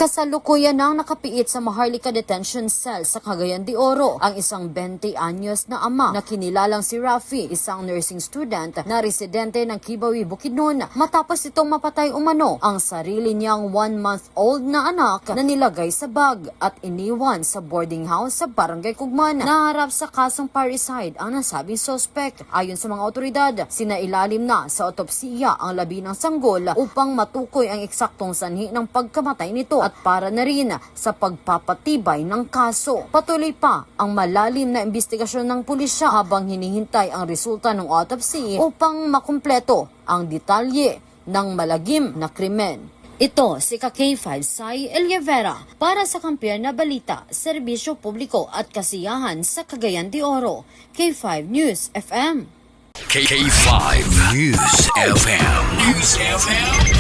Kasalukuyan nang nakapiit sa Maharlika Detention Cell sa Cagayan de Oro ang isang 20 anyos na ama na kinilalang si Rafi, isang nursing student na residente ng Kibawi, Bukidnon, matapos itong mapatay umano ang sarili niyang 1-month-old na anak na nilagay sa bag at iniwan sa boarding house sa Barangay Kugman. Naharap sa kasong parricide ang nasabing suspect. Ayon sa mga otoridad, sinailalim na sa otopsiya ang labi ng sanggol upang matukoy ang eksaktong sanhi ng pagkamatay nito at para na rin sa pagpapatibay ng kaso. Patuloy pa ang malalim na investigasyon ng pulisya habang hinihintay ang resulta ng autopsy upang makumpleto ang detalye ng malagim na krimen. Ito si K5 Sai Eliavera para sa Kampiyon na Balita, Serbisyo Publiko at Kasiyahan sa Cagayan de Oro. K5 News FM. K5 News FM. News FM.